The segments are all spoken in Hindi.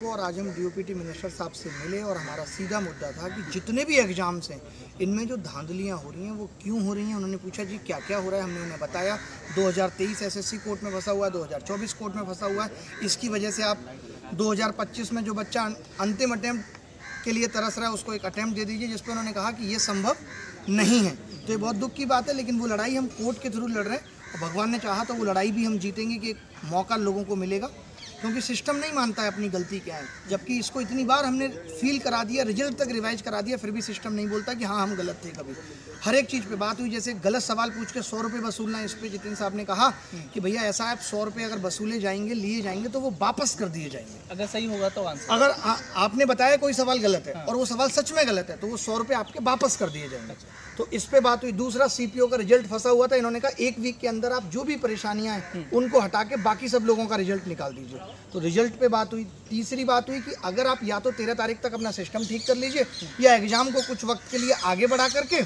और आज हम डीओपीटी मिनिस्टर साहब से मिले और हमारा सीधा मुद्दा था कि जितने भी एग्ज़ाम्स हैं इनमें जो धांधलियाँ हो रही हैं वो क्यों हो रही हैं। उन्होंने पूछा जी क्या क्या हो रहा है, हमने उन्हें बताया 2023 एसएससी कोर्ट में फंसा हुआ है, 2024 कोर्ट में फंसा हुआ है। इसकी वजह से आप 2025 में जो बच्चा अंतिम अटैम्प्ट के लिए तरस रहा है उसको एक अटैम्प्ट दे दीजिए, जिस पर उन्होंने कहा कि ये संभव नहीं है। तो ये बहुत दुख की बात है, लेकिन वो लड़ाई हम कोर्ट के थ्रू लड़ रहे हैं और भगवान ने चाहा तो वो लड़ाई भी हम जीतेंगे कि एक मौका लोगों को मिलेगा, क्योंकि सिस्टम नहीं मानता है अपनी गलती क्या है। जबकि इसको इतनी बार हमने फील करा दिया, रिजल्ट तक रिवाइज करा दिया, फिर भी सिस्टम नहीं बोलता कि हाँ हम गलत थे। कभी हर एक चीज़ पे बात हुई, जैसे गलत सवाल पूछ के 100 रुपये वसूलना, इस पे जितिन साहब ने कहा कि भैया ऐसा है, आप 100 रुपये अगर वसूले जाएंगे, लिए जाएंगे तो वो वापस कर दिए जाएंगे। अगर सही होगा तो आंसर, अगर आपने बताया कोई सवाल गलत है और वो सवाल सच में गलत है तो वो 100 रुपये आपके वापस कर दिए जाएंगे। तो इस पे बात हुई। दूसरा, सीपीओ का रिजल्ट फंसा हुआ था, इन्होंने कहा 1 वीक के अंदर आप जो भी परेशानियां हैं उनको हटा के बाकी सब लोगों का रिजल्ट निकाल दीजिए। तो रिजल्ट पे बात हुई। तीसरी बात हुई कि अगर आप या तो 13 तारीख तक अपना सिस्टम ठीक कर लीजिए या एग्जाम को कुछ वक्त के लिए आगे बढ़ा करके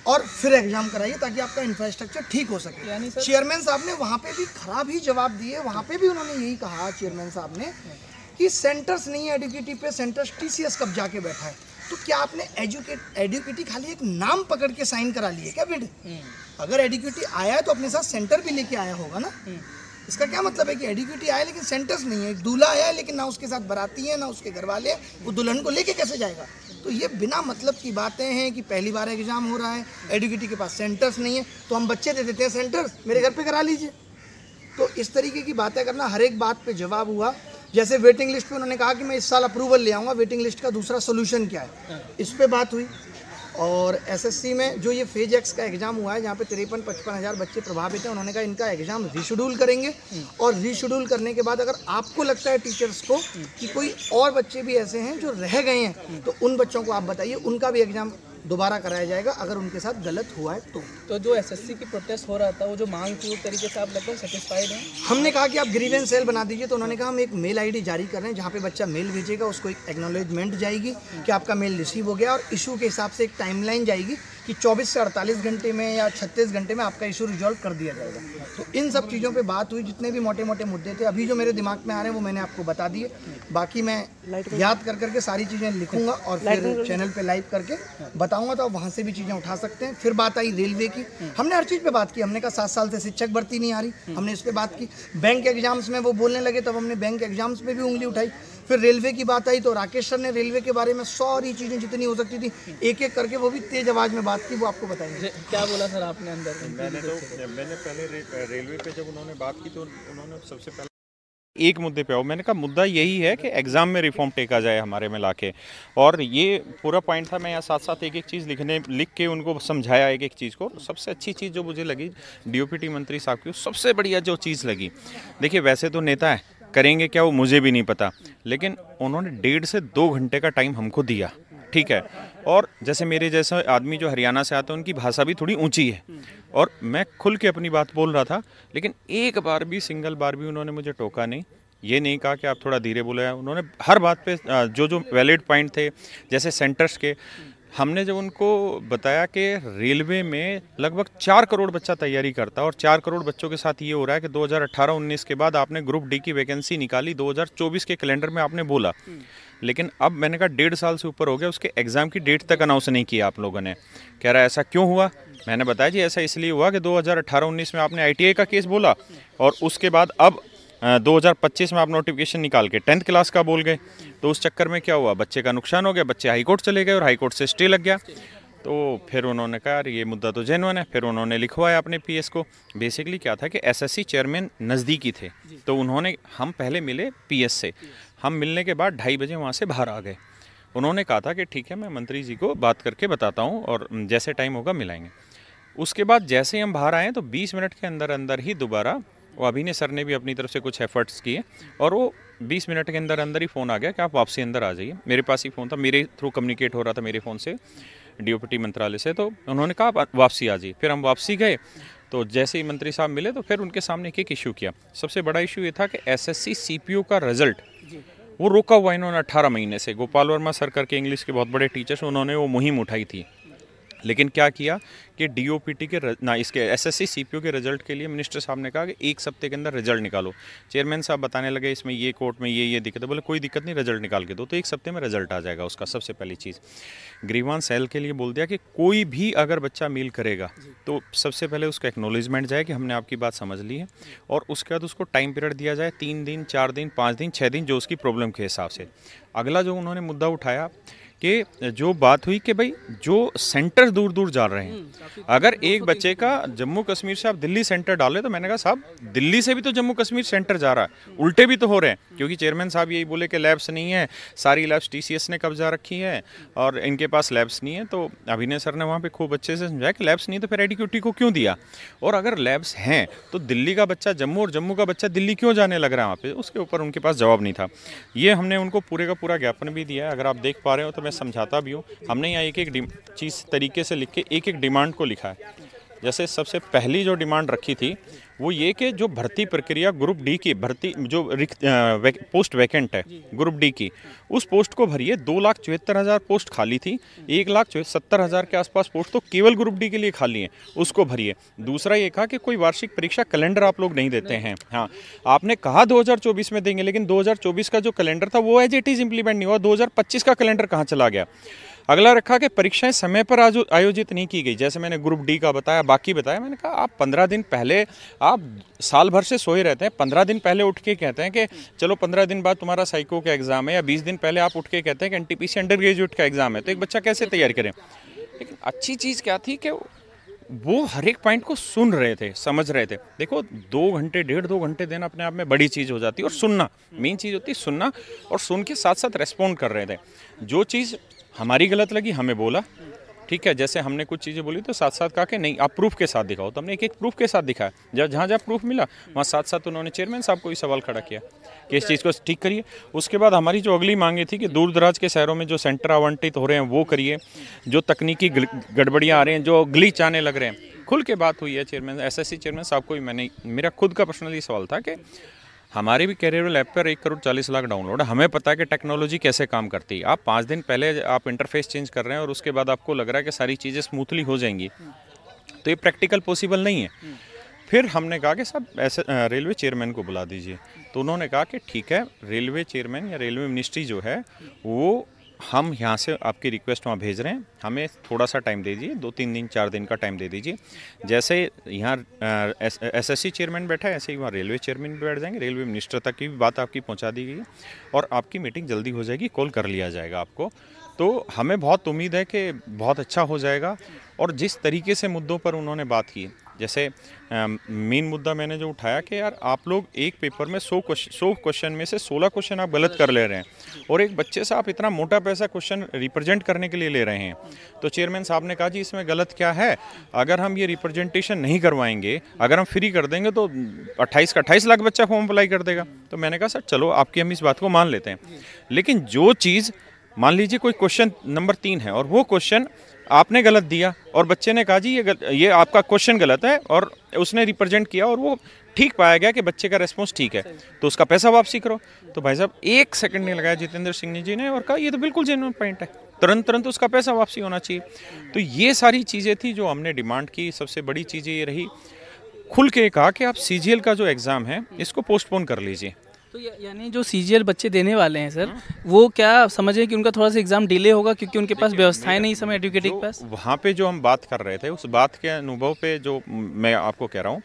और फिर एग्जाम कराइए ताकि आपका इंफ्रास्ट्रक्चर ठीक हो सके। चेयरमैन साहब ने वहाँ पे भी खराब ही जवाब दिए। वहाँ पे भी उन्होंने यही कहा चेयरमैन साहब ने कि सेंटर्स नहीं है एडुकेटी पे, सेंटर्स टीसीएस कब जाके बैठा है। तो क्या आपने एडुकेटी खाली एक नाम पकड़ के साइन करा लिए क्या बेटे? अगर एडुकेटी आया है तो अपने साथ सेंटर भी लेके आया होगा ना। इसका क्या मतलब है कि एडुकेटी आया लेकिन सेंटर्स नहीं है। एक दूल्हा आया है लेकिन ना उसके साथ बाराती है ना उसके घर वाले, वो दुल्हन को लेके कैसे जाएगा? तो ये बिना मतलब की बातें हैं कि पहली बार एग्जाम हो रहा है, एडुकेटी के पास सेंटर्स नहीं है तो हम बच्चे दे देते हैं सेंटर्स, मेरे घर पे करा लीजिए। तो इस तरीके की बातें करना, हर एक बात पे जवाब हुआ। जैसे वेटिंग लिस्ट पे उन्होंने कहा कि मैं इस साल अप्रूवल ले आऊँगा, वेटिंग लिस्ट का दूसरा सोल्यूशन क्या है, इस पे बात हुई। और एसएससी में जो ये फेज एक्स का एग्ज़ाम हुआ है जहाँ पे 53-55 हज़ार बच्चे प्रभावित हैं, उन्होंने कहा इनका एग्ज़ाम रीशेड्यूल करेंगे और रीशेड्यूल करने के बाद अगर आपको लगता है टीचर्स को कि कोई और बच्चे भी ऐसे हैं जो रह गए हैं तो उन बच्चों को आप बताइए, उनका भी एग्ज़ाम दोबारा कराया जाएगा अगर उनके साथ गलत हुआ है तो जो एसएससी की प्रोटेस्ट हो रहा था, वो जो मांग थी, उस तरीके से आप लगभग सेटिस्फाइड हैं? हमने कहा कि आप ग्रीवेंस सेल बना दीजिए, तो उन्होंने कहा हम एक मेल आईडी जारी कर रहे हैं जहाँ पे बच्चा मेल भेजेगा, उसको एक एक्नॉलेजमेंट जाएगी कि आपका मेल रिसीव हो गया और इशू के हिसाब से एक टाइमलाइन जाएगी कि 24 से 48 घंटे में या 36 घंटे में आपका इशू रिजॉल्व कर दिया जाएगा। तो इन सब चीज़ों पे बात हुई। जितने भी मोटे मोटे मुद्दे थे अभी जो मेरे दिमाग में आ रहे हैं वो मैंने आपको बता दिए। बाकी मैं याद कर करके सारी चीज़ें लिखूंगा और फिर चैनल पे लाइव करके बताऊंगा, तो वहाँ से भी चीज़ें उठा सकते हैं। फिर बात आई रेलवे की, हमने हर चीज़ पे बात की। हमने कहा 7 साल से शिक्षक भर्ती नहीं आ रही, हमने इस पर बात की। बैंक एग्जाम्स में वो बोलने लगे तब हमने बैंक एग्जाम्स में भी उंगली उठाई। फिर रेलवे की बात आई तो राकेश सर ने रेलवे के बारे में सारी चीज़ें जितनी हो सकती थी एक एक करके वो भी तेज आवाज़ में बात की, वो आपको बताएंगे। क्या बोला सर आपने अंदर? मैंने पहले रेलवे पे जब उन्होंने बात की तो उन्होंने सबसे पहले एक मुद्दे पे आओ, मैंने कहा मुद्दा यही है कि एग्ज़ाम में रिफॉर्म टेका जाए हमारे में लाके, और ये पूरा पॉइंट था। मैं यहाँ साथ साथ एक एक चीज़ लिख के उनको समझाया एक एक चीज़ को। सबसे अच्छी चीज़ जो मुझे लगी डीओपीटी मंत्री साहब की, सबसे बढ़िया जो चीज़ लगी, देखिए वैसे तो नेता है, करेंगे क्या वो मुझे भी नहीं पता, लेकिन उन्होंने 1.5 से 2 घंटे का टाइम हमको दिया, ठीक है। और जैसे मेरे जैसा आदमी जो हरियाणा से आता है उनकी भाषा भी थोड़ी ऊंची है और मैं खुल के अपनी बात बोल रहा था, लेकिन एक बार भी, सिंगल बार भी उन्होंने मुझे टोका नहीं। ये नहीं कहा कि आप थोड़ा धीरे बोले। उन्होंने हर बात पे जो वैलिड पॉइंट थे, जैसे सेंटर्स के, हमने जब उनको बताया कि रेलवे में लगभग 4 करोड़ बच्चा तैयारी करता है और 4 करोड़ बच्चों के साथ ये हो रहा है कि 2018-19 के बाद आपने ग्रुप डी की वैकेंसी निकाली, 2024 के कैलेंडर में आपने बोला, लेकिन अब मैंने कहा 1.5 साल से ऊपर हो गया, उसके एग्ज़ाम की डेट तक अनाउंस नहीं किया आप लोगों ने। कह रहा है ऐसा क्यों हुआ? मैंने बताया जी ऐसा इसलिए हुआ कि 2018-19 में आपने आईटीआई का केस बोला और उसके बाद अब 2025 में आप नोटिफिकेशन निकाल के 10th क्लास का बोल गए, तो उस चक्कर में क्या हुआ, बच्चे का नुकसान हो गया, बच्चे हाई कोर्ट चले गए और हाई कोर्ट से स्टे लग गया। तो फिर उन्होंने कहा यार ये मुद्दा तो जेन्युइन है। फिर उन्होंने लिखवाया अपने पीएस को। बेसिकली क्या था कि एसएससी चेयरमैन नज़दीकी थे, तो उन्होंने, हम पहले मिले पीएस से, हम मिलने के बाद 2:30 बजे वहाँ से बाहर आ गए। उन्होंने कहा था कि ठीक है मैं मंत्री जी को बात करके बताता हूँ और जैसे टाइम होगा मिलाएंगे। उसके बाद जैसे ही हम बाहर आए तो 20 मिनट के अंदर अंदर ही दोबारा वो अभिनय सर ने भी अपनी तरफ से कुछ एफर्ट्स किए और वो 20 मिनट के अंदर अंदर ही फ़ोन आ गया कि आप वापसी अंदर आ जाइए। मेरे पास ही फ़ोन था, मेरे थ्रू कम्युनिकेट हो रहा था मेरे फ़ोन से डीओपीटी मंत्रालय से, तो उन्होंने कहा आप वापसी आ जाइए। फिर हम वापसी गए तो जैसे ही मंत्री साहब मिले तो फिर उनके सामने एक इशू किया। सबसे बड़ा इशू ये था कि एसएससी सीपीओ का रिजल्ट वो रोका हुआ इन्होंने 18 महीने से। गोपाल वर्मा सर करके इंग्लिश के बहुत बड़े टीचर्स, उन्होंने वो मुहिम उठाई थी लेकिन क्या किया कि डीओपीटी के इसके एसएससी सीपीओ के रिजल्ट के लिए मिनिस्टर साहब ने कहा कि 1 हफ्ते के अंदर रिजल्ट निकालो। चेयरमैन साहब बताने लगे इसमें ये कोर्ट में ये दिक्कत है, बोले कोई दिक्कत नहीं, रिजल्ट निकाल के दो। तो 1 हफ्ते में रिजल्ट आ जाएगा उसका। सबसे पहली चीज़ ग्रीवांस सेल के लिए बोल दिया कि कोई भी अगर बच्चा मील करेगा तो सबसे पहले उसका एक्नॉलेजमेंट जाए कि हमने आपकी बात समझ ली है, और उसके बाद उसको टाइम पीरियड दिया जाए 3 दिन, 4 दिन, 5 दिन, 6 दिन, जो उसकी प्रॉब्लम के हिसाब से। अगला जो उन्होंने मुद्दा उठाया कि जो बात हुई कि भाई जो सेंटर दूर दूर जा रहे हैं, अगर एक बच्चे का जम्मू कश्मीर से आप दिल्ली सेंटर डाले, तो मैंने कहा साहब दिल्ली से भी तो जम्मू कश्मीर सेंटर जा रहा है, उल्टे भी तो हो रहे हैं। क्योंकि चेयरमैन साहब यही बोले कि लैब्स नहीं है, सारी लैब्स टीसीएस ने कब्जा रखी है और इनके पास लैब्स नहीं है। तो अभिनय सर ने वहाँ पे खूब अच्छे से समझाया कि लैब्स नहीं तो फिर एडीक्यूटी को क्यों दिया, और अगर लैब्स हैं तो दिल्ली का बच्चा जम्मू और जम्मू का बच्चा दिल्ली क्यों जाने लग रहा है वहाँ पे। उसके ऊपर उनके पास जवाब नहीं था। ये हमने उनको पूरे का पूरा ज्ञापन भी दिया है, अगर आप देख पा रहे हो तो मैं समझाता भी हूँ। हमने यहाँ एक एक चीज़ तरीके से लिख के एक एक डिमांड को लिखा है। जैसे सबसे पहली जो डिमांड रखी थी वो ये कि जो भर्ती प्रक्रिया ग्रुप डी की भर्ती जो पोस्ट वैकेंट है ग्रुप डी की, उस पोस्ट को भरिए। 2,74,000 पोस्ट खाली थी, 1,70,000 के आसपास पोस्ट तो केवल ग्रुप डी के लिए खाली है, उसको भरिए। दूसरा ये कहा कि कोई वार्षिक परीक्षा कैलेंडर आप लोग नहीं देते हैं। हाँ, आपने कहा 2024 में देंगे, लेकिन 2024 का जो कैलेंडर था वो एज इट इज़ इम्प्लीमेंट नहीं हुआ। 2025 का कैलेंडर कहाँ चला गया। अगला रखा कि परीक्षाएं समय पर आयोजित नहीं की गई। जैसे मैंने ग्रुप डी का बताया, बाकी बताया, मैंने कहा आप 15 दिन पहले, आप साल भर से सोए रहते हैं, 15 दिन पहले उठ के कहते हैं कि चलो 15 दिन बाद तुम्हारा साइको का एग्जाम है, या 20 दिन पहले आप उठ के कहते हैं कि एनटीपीसी अंडर ग्रेजुएट का एग्जाम है, तो एक बच्चा कैसे तैयारी करें। लेकिन अच्छी चीज़ क्या थी कि वो हर एक पॉइंट को सुन रहे थे, समझ रहे थे। देखो 2 घंटे 1.5-2 घंटे देना अपने आप में बड़ी चीज़ हो जाती है, और सुनना मेन चीज़ होती है, सुनना, और सुन के साथ साथ रेस्पॉन्ड कर रहे थे। जो चीज़ हमारी गलत लगी हमें बोला, ठीक है, जैसे हमने कुछ चीज़ें बोली तो साथ साथ कहा कि नहीं आप प्रूफ के साथ दिखाओ, तो हमने एक एक प्रूफ के साथ दिखाया। जब जहाँ जहाँ प्रूफ मिला वहाँ साथ साथ उन्होंने चेयरमैन साहब को भी सवाल खड़ा किया कि इस चीज़ को ठीक करिए। उसके बाद हमारी जो अगली मांगे थी कि दूर दराज के शहरों में जो सेंटर आवंटित हो रहे हैं वो करिए, जो तकनीकी गड़बड़ियाँ आ रही हैं, जो ग्लिच आने लग रहे हैं, खुल के बात हुई है चेयरमैन एसएससी चेयरमैन साहब को भी। मैंने, मेरा खुद का पर्सनली सवाल था कि हमारे भी कैरियर ऐप पर 1,40,00,000 डाउनलोड है, हमें पता है कि टेक्नोलॉजी कैसे काम करती है। आप 5 दिन पहले आप इंटरफेस चेंज कर रहे हैं और उसके बाद आपको लग रहा है कि सारी चीज़ें स्मूथली हो जाएंगी, तो ये प्रैक्टिकल पॉसिबल नहीं है। फिर हमने कहा कि साहब ऐसे रेलवे चेयरमैन को बुला दीजिए, तो उन्होंने कहा कि ठीक है, रेलवे चेयरमैन या रेलवे मिनिस्ट्री जो है वो हम यहाँ से आपकी रिक्वेस्ट वहाँ भेज रहे हैं, हमें थोड़ा सा टाइम दे दीजिए, 2-3 दिन 4 दिन का टाइम दे दीजिए। जैसे यहाँ एसएससी चेयरमैन बैठा है, ऐसे ही वहाँ रेलवे चेयरमैन भी बैठ जाएंगे, रेलवे मिनिस्टर तक की भी बात आपकी पहुँचा दी गई है, और आपकी मीटिंग जल्दी हो जाएगी, कॉल कर लिया जाएगा आपको। तो हमें बहुत उम्मीद है कि बहुत अच्छा हो जाएगा। और जिस तरीके से मुद्दों पर उन्होंने बात की, जैसे मेन मुद्दा मैंने जो उठाया कि यार आप लोग एक पेपर में 100 क्वेश्चन में से 16 क्वेश्चन आप गलत कर ले रहे हैं, और एक बच्चे से आप इतना मोटा पैसा क्वेश्चन रिप्रेजेंट करने के लिए ले रहे हैं। तो चेयरमैन साहब ने कहा जी इसमें गलत क्या है, अगर हम ये रिप्रेजेंटेशन नहीं करवाएंगे, अगर हम फ्री कर देंगे तो 28 का 28 लाख बच्चा फॉर्म अप्लाई कर देगा। तो मैंने कहा सर चलो आपकी हम इस बात को मान लेते हैं, लेकिन जो चीज़ मान लीजिए कोई क्वेश्चन नंबर 3 है और वो क्वेश्चन आपने गलत दिया और बच्चे ने कहा जी ये आपका क्वेश्चन गलत है, और उसने रिप्रेजेंट किया और वो ठीक पाया गया कि बच्चे का रेस्पॉन्स ठीक है, तो उसका पैसा वापसी करो। तो भाई साहब 1 सेकंड नहीं लगाया जितेंद्र सिंह जी ने, और कहा ये तो बिल्कुल जेन्युइन पॉइंट है, तुरंत उसका पैसा वापसी होना चाहिए। तो ये सारी चीज़ें थी जो हमने डिमांड की। सबसे बड़ी चीज़ ये रही, खुल के कहा कि आप सीजीएल का जो एग्ज़ाम है इसको पोस्टपोन कर लीजिए। तो यानी जो सीजीएल बच्चे देने वाले हैं सर, वो क्या समझे कि उनका थोड़ा सा एग्जाम डिले होगा क्योंकि उनके पास व्यवस्थाएं नहीं समय एजुकेटिव के पास। वहाँ पे जो हम बात कर रहे थे उस बात के अनुभव पे जो मैं आपको कह रहा हूँ,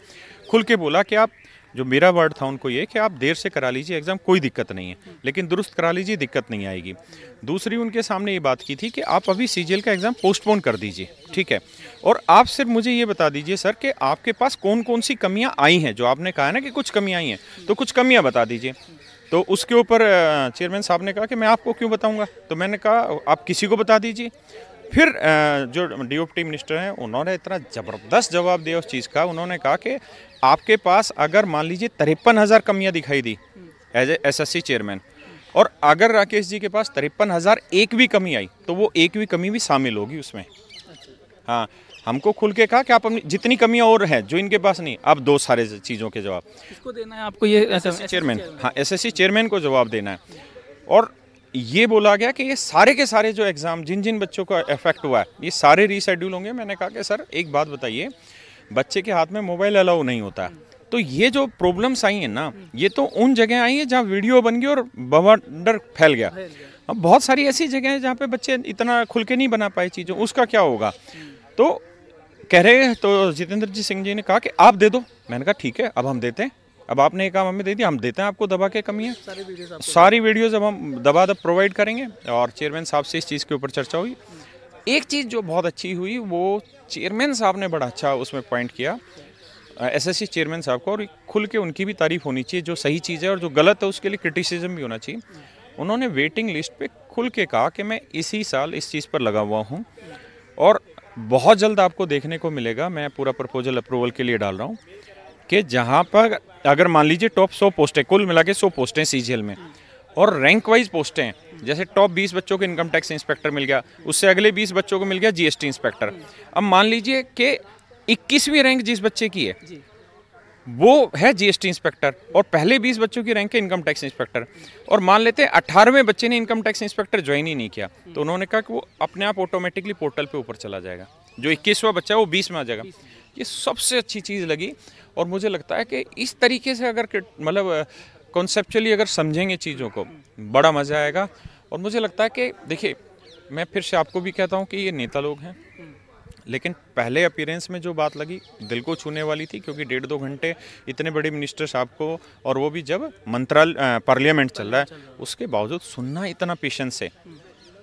खुल के बोला कि आप, जो मेरा वर्ड था उनको ये कि आप देर से करा लीजिए एग्ज़ाम, कोई दिक्कत नहीं है, लेकिन दुरुस्त करा लीजिए, दिक्कत नहीं आएगी। दूसरी उनके सामने ये बात की थी कि आप अभी सीजीएल का एग्ज़ाम पोस्टपोन कर दीजिए, ठीक है, और आप सिर्फ मुझे ये बता दीजिए सर कि आपके पास कौन कौन सी कमियाँ आई हैं, जो आपने कहा ना कि कुछ कमियाँ आई हैं, तो कुछ कमियाँ बता दीजिए। तो उसके ऊपर चेयरमैन साहब ने कहा कि मैं आपको क्यों बताऊंगा, तो मैंने कहा आप किसी को बता दीजिए। फिर जो डीओपटी मिनिस्टर हैं उन्होंने इतना ज़बरदस्त जवाब दिया उस चीज़ का। उन्होंने कहा कि आपके पास अगर मान लीजिए 53,000 कमियां दिखाई दी एज ए एसएससी चेयरमैन, और अगर राकेश जी के पास 53,000 एक भी कमी आई तो वो एक भी कमी भी शामिल होगी उसमें। हाँ, हमको खुल के कहा कि आप अपनी जितनी कमियां और हैं जो इनके पास नहीं, आप दो सारे चीज़ों के जवाब किसको देना है आपको, ये चेयरमैन, हाँ एसएससी चेयरमैन को जवाब देना है। और ये बोला गया कि ये सारे के सारे जो एग्ज़ाम जिन जिन बच्चों का इफेक्ट हुआ है ये सारे रीशेड्यूल होंगे। मैंने कहा कि सर एक बात बताइए, बच्चे के हाथ में मोबाइल अलाउ नहीं होता है, तो ये जो प्रॉब्लम्स आई हैं ना, ये तो उन जगह आई है जहाँ वीडियो बन गई और बवंडर फैल गया। अब बहुत सारी ऐसी जगह हैं जहाँ पे बच्चे इतना खुल के नहीं बना पाए चीज़ों, उसका क्या होगा? तो कह रहे हैं, तो जितेंद्र जी सिंह जी ने कहा कि आप दे दो। मैंने कहा ठीक है, अब हम देते हैं। अब आपने ये काम हमें दे दिया, हम देते हैं आपको दबा के कमी है। सारी वीडियोज़ अब हम दबा प्रोवाइड करेंगे। और चेयरमैन साहब से इस चीज़ के ऊपर चर्चा हुई। एक चीज़ जो बहुत अच्छी हुई वो चेयरमैन साहब ने बड़ा अच्छा उसमें पॉइंट किया, एसएससी चेयरमैन साहब को, और खुल के उनकी भी तारीफ होनी चाहिए। जो सही चीज़ है और जो गलत है उसके लिए क्रिटिसिज्म भी होना चाहिए। उन्होंने वेटिंग लिस्ट पे खुल के कहा कि मैं इसी साल इस चीज़ पर लगा हुआ हूँ और बहुत जल्द आपको देखने को मिलेगा। मैं पूरा प्रपोजल अप्रूवल के लिए डाल रहा हूँ कि जहाँ पर अगर मान लीजिए टॉप 100 पोस्टें, कुल मिला के 100 पोस्टें सीजीएल में, और रैंक वाइज पोस्टें हैं, जैसे टॉप 20 बच्चों को इनकम टैक्स इंस्पेक्टर मिल गया, उससे अगले 20 बच्चों को मिल गया जीएसटी इंस्पेक्टर। अब मान लीजिए कि 21वीं रैंक जिस बच्चे की है वो है जीएसटी इंस्पेक्टर, और पहले 20 बच्चों की रैंक है इनकम टैक्स इंस्पेक्टर, और मान लेते हैं 18वें बच्चे ने इनकम टैक्स इंस्पेक्टर ज्वाइन ही नहीं किया, तो उन्होंने कहा कि वो अपने आप ऑटोमेटिकली पोर्टल पे ऊपर चला जाएगा। जो 21वां बच्चा है वो 20 में आ जाएगा। ये सबसे अच्छी चीज़ लगी। और मुझे लगता है कि इस तरीके से अगर मतलब कॉन्सेप्चुअली अगर समझेंगे चीज़ों को, बड़ा मज़ा आएगा। और मुझे लगता है कि देखिए, मैं फिर से आपको भी कहता हूँ कि ये नेता लोग हैं, लेकिन पहले अपीयरेंस में जो बात लगी दिल को छूने वाली थी, क्योंकि 1.5-2 घंटे इतने बड़े मिनिस्टर साहब को, और वो भी जब पार्लियामेंट चल रहा है, उसके बावजूद सुनना इतना पेशेंस से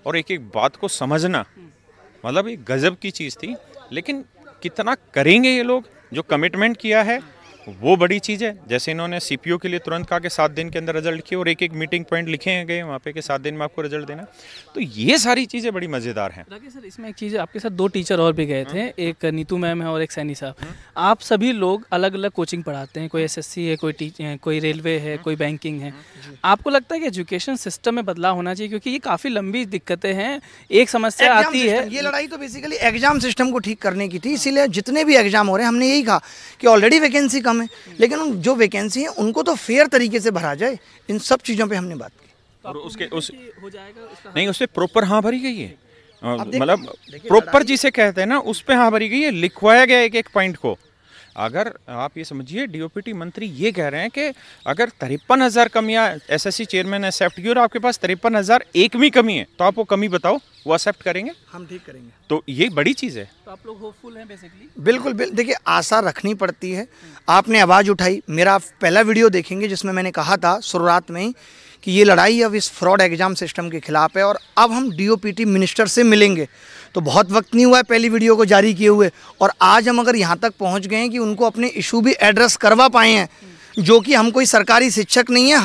और एक एक बात को समझना, मतलब एक गजब की चीज़ थी। लेकिन कितना करेंगे ये लोग, जो कमिटमेंट किया है वो बड़ी चीज़ है। जैसे इन्होंने सीपीओ के लिए तुरंत कहा कि 7 दिन के अंदर रिजल्ट किए, और एक एक मीटिंग पॉइंट लिखे हैं गए वहाँ पे कि 7 दिन में आपको रिजल्ट देना। तो ये सारी चीज़ें बड़ी मज़ेदार हैं। राकेश सर, इसमें एक चीज़, आपके साथ 2 टीचर और भी गए थे, एक नीतू मैम है और एक सैनी साहब। आप सभी लोग अलग अलग कोचिंग पढ़ाते हैं, कोई एसएससी है, कोई रेलवे है, कोई बैंकिंग है। आपको लगता है कि एजुकेशन सिस्टम में बदलाव होना चाहिए? क्योंकि ये काफ़ी लंबी दिक्कतें हैं, एक समस्या आती है। ये लड़ाई तो बेसिकली एग्जाम सिस्टम को ठीक करने की थी, इसीलिए जितने भी एग्जाम हो रहे हैं हमने यही कहा कि ऑलरेडी वैकेंसी कम है, लेकिन जो वैकेंसी है उनको तो फेयर तरीके से भरा जाए। इन सब चीज़ों पे हमने बात की। और उसके उस हो जाएगा उसका, नहीं, उस पर प्रॉपर हाँ भरी गई है, मतलब प्रॉपर जिसे कहते हैं ना, उस पे हाँ भरी गई है, लिखवाया गया एक एक पॉइंट को। अगर आप ये समझिए, डीओपीटी मंत्री ये कह रहे हैं कि अगर 53,000 कमियां एसएससी चेयरमैन एक्सेप्ट की और आपके पास 53,001वीं कमी है, तो आप वो कमी बताओ, वो एक्सेप्ट करेंगे? हम ठीक करेंगे। तो ये बड़ी चीज़ है। तो आप लोग होपफुल हैं बेसिकली? बिल्कुल देखिए, आशा रखनी पड़ती है। आपने आवाज़ उठाई, मेरा पहला वीडियो देखेंगे जिसमें मैंने कहा था शुरुआत में ही कि ये लड़ाई अब इस फ्रॉड एग्जाम सिस्टम के खिलाफ है, और अब हम डीओपीटी मिनिस्टर से मिलेंगे। तो बहुत वक्त नहीं हुआ है पहली वीडियो को जारी किए हुए, और आज हम अगर यहाँ तक पहुँच गए हैं कि उनको अपने इशू भी एड्रेस करवा पाए हैं, जो कि हम कोई सरकारी शिक्षक नहीं है,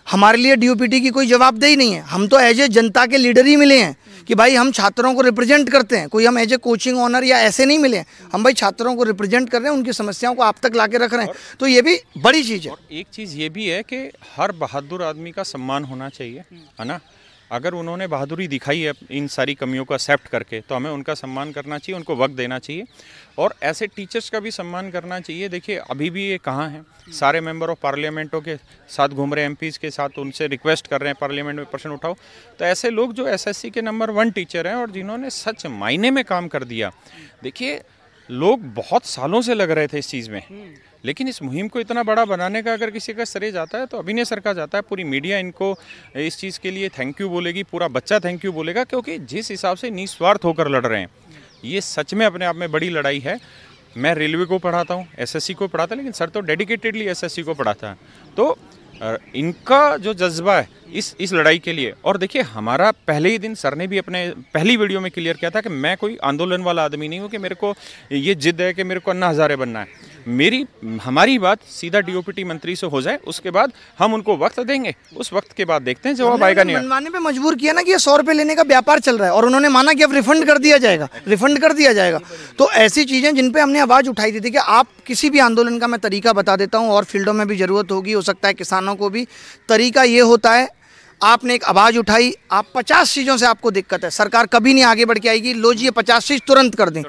हमारे लिए डीओपीटी की कोई जवाबदेही नहीं है। हम तो एज ए जनता के लीडर ही मिले हैं कि भाई हम छात्रों को रिप्रेजेंट करते हैं, कोई हम एज ए कोचिंग ऑनर या ऐसे नहीं मिले हैं। हम भाई छात्रों को रिप्रेजेंट कर रहे हैं, उनकी समस्याओं को आप तक ला के रख रहे हैं, तो ये भी बड़ी चीज़ है। और एक चीज़ ये भी है कि हर बहादुर आदमी का सम्मान होना चाहिए, है ना। अगर उन्होंने बहादुरी दिखाई है इन सारी कमियों को एक्सेप्ट करके, तो हमें उनका सम्मान करना चाहिए, उनको वक्त देना चाहिए, और ऐसे टीचर्स का भी सम्मान करना चाहिए। देखिए, अभी भी ये कहाँ हैं, सारे मेंबर ऑफ पार्लियामेंटों के साथ घूम रहे हैं, एमपीज़ के साथ, उनसे रिक्वेस्ट कर रहे हैं पार्लियामेंट में प्रश्न उठाओ। तो ऐसे लोग जो एसएससी के नंबर 1 टीचर हैं और जिन्होंने सच मायने में काम कर दिया। देखिए, लोग बहुत सालों से लग रहे थे इस चीज़ में, लेकिन इस मुहिम को इतना बड़ा बनाने का अगर किसी का श्रेय जाता है तो अभिनय सर का जाता है। पूरी मीडिया इनको इस चीज़ के लिए थैंक यू बोलेगी, पूरा बच्चा थैंक यू बोलेगा, क्योंकि जिस हिसाब से निस्वार्थ होकर लड़ रहे हैं, ये सच में अपने आप में बड़ी लड़ाई है। मैं रेलवे को पढ़ाता हूँ, एसएससी को पढ़ाता, लेकिन सर तो डेडिकेटेडली एसएससी को पढ़ाता है। तो इनका जो जज्बा है इस लड़ाई के लिए, और देखिए हमारा पहले ही दिन सर ने भी अपने पहली वीडियो में क्लियर किया था कि मैं कोई आंदोलन वाला आदमी नहीं हूँ कि मेरे को ये जिद है कि मेरे को अन्ना हज़ारे बनना है। हमारी बात सीधा डीओपीटी मंत्री से हो जाए, उसके बाद हम उनको वक्त देंगे, उस वक्त के बाद देखते हैं जवाब आएगा नहीं। मनवाने पे मजबूर किया ना कि ये 100 रुपये लेने का व्यापार चल रहा है, और उन्होंने माना कि अब रिफंड कर दिया जाएगा। तो ऐसी चीज़ें जिन पे हमने आवाज़ उठाई थी कि आप किसी भी आंदोलन का मैं तरीका बता देता हूँ, और फील्डों में भी ज़रूरत होगी, हो सकता है किसानों को भी। तरीका ये होता है, आपने एक आवाज़ उठाई, आप 50 चीज़ों से आपको दिक्कत है, सरकार कभी नहीं आगे बढ़ के आएगी, लो जी ये 50 चीज़ तुरंत कर दें।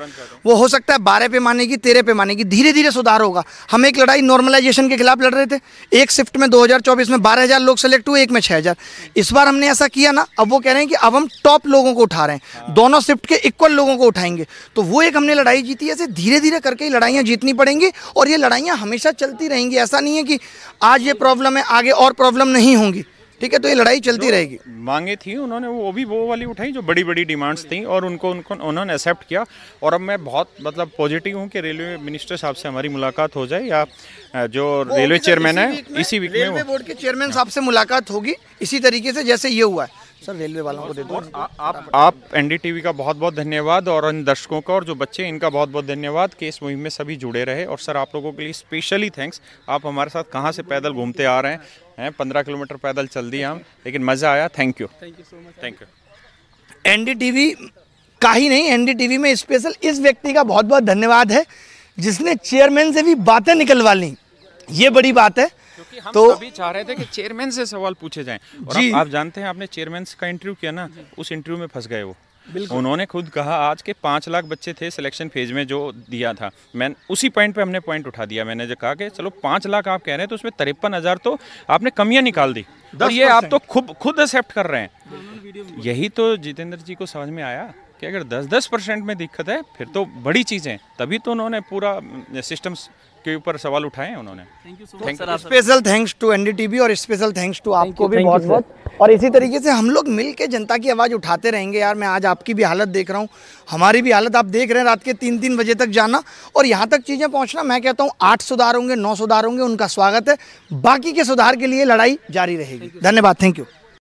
वो हो सकता है 12 पे मानेगी, 13 पे मानेगी, धीरे धीरे सुधार होगा। हम एक लड़ाई नॉर्मलाइजेशन के खिलाफ लड़ रहे थे, एक शिफ्ट में 2024 में 12,000 लोग सेलेक्ट हुए, एक में 6,000। इस बार हमने ऐसा किया ना, अब वो कह रहे हैं कि अब हम टॉप लोगों को उठा रहे हैं, दोनों शिफ्ट के इक्वल लोगों को उठाएंगे। तो वो एक हमने लड़ाई जीती है। ऐसे धीरे धीरे करके ही लड़ाइयाँ जीतनी पड़ेंगी और ये लड़ाइयाँ हमेशा चलती रहेंगी। ऐसा नहीं है कि आज ये प्रॉब्लम है आगे और प्रॉब्लम नहीं होंगी, ठीक है। तो ये लड़ाई चलती रहेगी। मांगे थी उन्होंने वो भी वो वाली उठाई जो बड़ी बड़ी डिमांड्स थी और उनको उन्होंने एक्सेप्ट किया। और अब मैं बहुत मतलब पॉजिटिव हूँ कि रेलवे मिनिस्टर साहब से हमारी मुलाकात हो जाए, या जो रेलवे चेयरमैन है इसी वीक में रेलवे बोर्ड के चेयरमैन साहब से मुलाकात होगी इसी तरीके से जैसे ये हुआ है। सर रेलवे वालों को दे दो। आप एनडीटीवी का बहुत बहुत धन्यवाद और इन दर्शकों का और जो बच्चे इनका बहुत बहुत धन्यवाद कि इस मुहिम में सभी जुड़े रहे। और सर आप लोगों के लिए स्पेशली थैंक्स, आप हमारे साथ कहाँ से पैदल घूमते आ रहे हैं, 15 किलोमीटर पैदल चल दिए हम, लेकिन मज़ा आया। Thank you so much. Thank you. NDTV का ही नहीं, एनडीटीवी में स्पेशल इस व्यक्ति का बहुत बहुत धन्यवाद है जिसने चेयरमैन से भी बातें निकलवा ली, ये बड़ी बात है। क्योंकि हम तो सभी चाह रहे थे कि चेयरमैन से सवाल पूछे जाएं। और जी। आप जानते हैं, आपने चेयरमैन का इंटरव्यू किया ना, उस इंटरव्यू में फंस गए वो। उन्होंने खुद कहा आज के 5 लाख बच्चे थे सिलेक्शन फेज में जो दिया था। मैं उसी पॉइंट पे हमने पॉइंट उठा दिया। मैंने जो कहा कि चलो 5 लाख आप कह रहे हैं तो उसमें 53,000 तो आपने कमियां निकाल दी और ये आप तो खुद एक्सेप्ट कर रहे हैं। यही तो जितेंद्र जी को समझ में आया कि अगर 10% में दिक्कत है फिर तो बड़ी चीज़ें, तभी तो उन्होंने पूरा सिस्टम्स के ऊपर सवाल उठाए हैं उन्होंने। स्पेशल थैंक्स टू एनडीटीवी और स्पेशल थैंक्स टू आपको भी बहुत बहुत। और इसी तरीके से हम लोग मिल के जनता की आवाज़ उठाते रहेंगे यार। मैं आज आपकी भी हालत देख रहा हूँ, हमारी भी हालत आप देख रहे हैं, रात के 3-3 बजे तक जाना और यहाँ तक चीज़ें पहुँचना। मैं कहता हूँ 8 सुधार होंगे, 9 सुधार होंगे, उनका स्वागत है। बाकी के सुधार के लिए लड़ाई जारी रहेगी। धन्यवाद, थैंक यू।